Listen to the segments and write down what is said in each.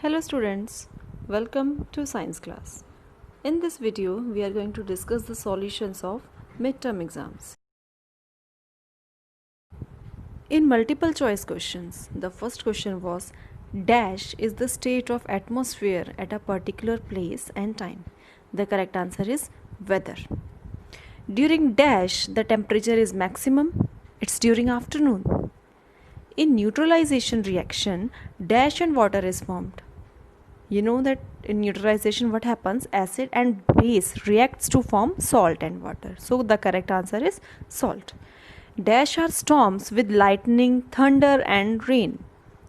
Hello students, welcome to science class. In this video, we are going to discuss the solutions of midterm exams. In multiple choice questions, the first question was dash is the state of atmosphere at a particular place and time. The correct answer is weather. During dash, the temperature is maximum. It's during afternoon. In neutralization reaction, dash and water is formed. You know that in neutralization what happens, acid and base reacts to form salt and water. So the correct answer is salt. Dash are storms with lightning, thunder and rain.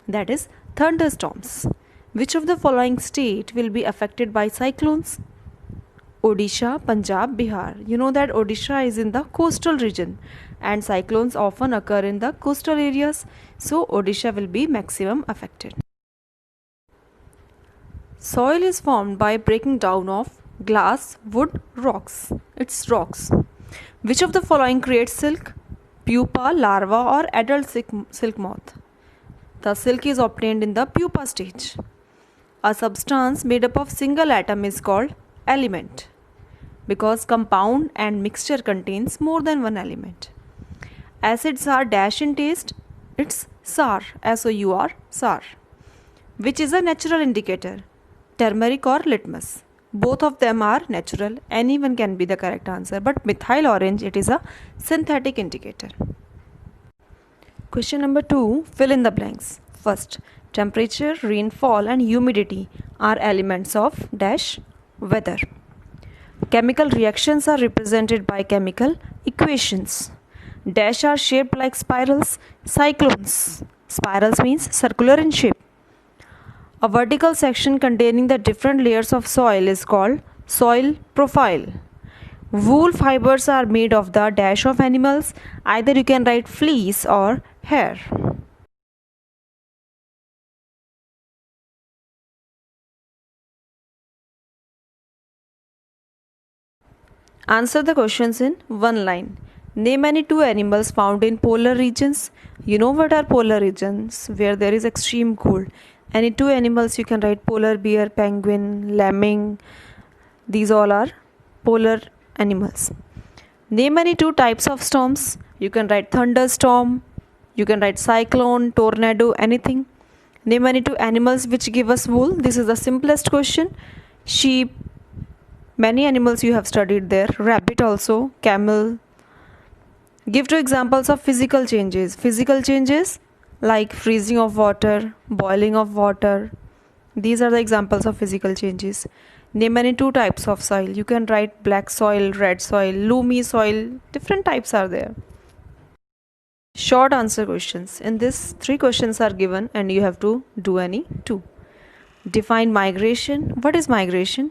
That is thunderstorms. Which of the following state will be affected by cyclones? Odisha, Punjab, Bihar. You know that Odisha is in the coastal region and cyclones often occur in the coastal areas. So Odisha will be maximum affected. Soil is formed by breaking down of glass, wood, rocks. It's rocks. Which of the following creates silk? Pupa, larva or adult silk moth? The silk is obtained in the pupa stage. A substance made up of single atom is called element because compound and mixture contains more than one element. Acids are dash in taste. It's sour, S-O-U-R, sour. Which is a natural indicator? Turmeric or litmus? Both of them are natural. Anyone can be the correct answer, but methyl orange, it is a synthetic indicator. Question number 2, fill in the blanks. First, temperature, rainfall and humidity are elements of dash weather. Chemical reactions are represented by chemical equations. Dash are shaped like spirals, cyclones. Spirals means circular in shape. A vertical section containing the different layers of soil is called soil profile. Wool fibers are made of the dash of animals. Either you can write fleece or hair. Answer the questions in one line. Name any two animals found in polar regions. You know what are polar regions? Where there is extreme cold. Any two animals you can write polar bear, penguin, lemming. These all are polar animals. Name any two types of storms. You can write thunderstorm. You can write cyclone, tornado, anything. Name any two animals which give us wool. This is the simplest question. Sheep. Many animals you have studied there. Rabbit also. Camel. Give two examples of physical changes. Physical changes like freezing of water, boiling of water. These are the examples of physical changes. Name any two types of soil. You can write black soil, red soil, loamy soil. Different types are there. Short answer questions. In this, 3 questions are given and you have to do any 2. Define migration. What is migration?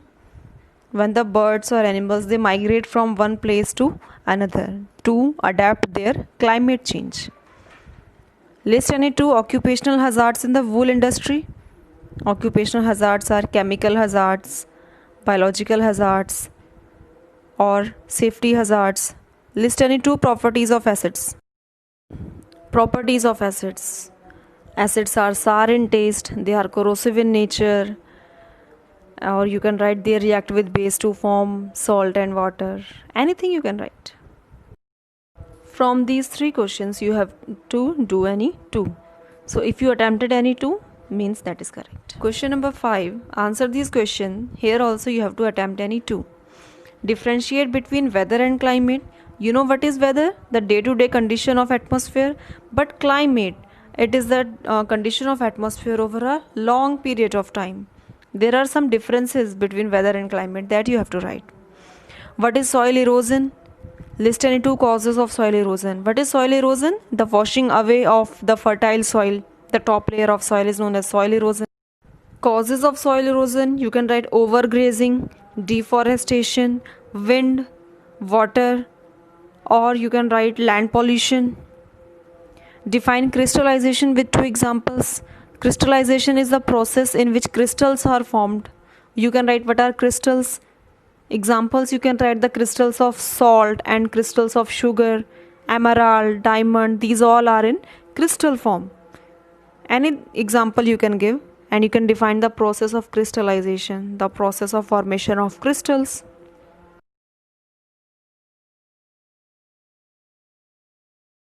When the birds or animals, they migrate from one place to another to adapt their climate change. List any 2 occupational hazards in the wool industry. Occupational hazards are chemical hazards, biological hazards, or safety hazards. List any 2 properties of acids. Properties of acids. Acids are sour in taste, they are corrosive in nature, or you can write they react with base to form salt and water. Anything you can write. From these 3 questions you have to do any 2. So if you attempted any 2, means that is correct. Question number 5, answer these questions. Here also you have to attempt any 2. Differentiate between weather and climate. You know what is weather? The day-to-day condition of atmosphere. But climate, it is the condition of atmosphere over a long period of time. There are some differences between weather and climate that you have to write. What is soil erosion? List any 2 causes of soil erosion. What is soil erosion? The washing away of the fertile soil. The top layer of soil is known as soil erosion. Causes of soil erosion, you can write overgrazing, deforestation, wind, water, or you can write land pollution. Define crystallization with 2 examples. Crystallization is the process in which crystals are formed. You can write what are crystals. Examples, you can write the crystals of salt and crystals of sugar, emerald, diamond. These all are in crystal form. Any example you can give And you can define the process of crystallization, the process of formation of crystals.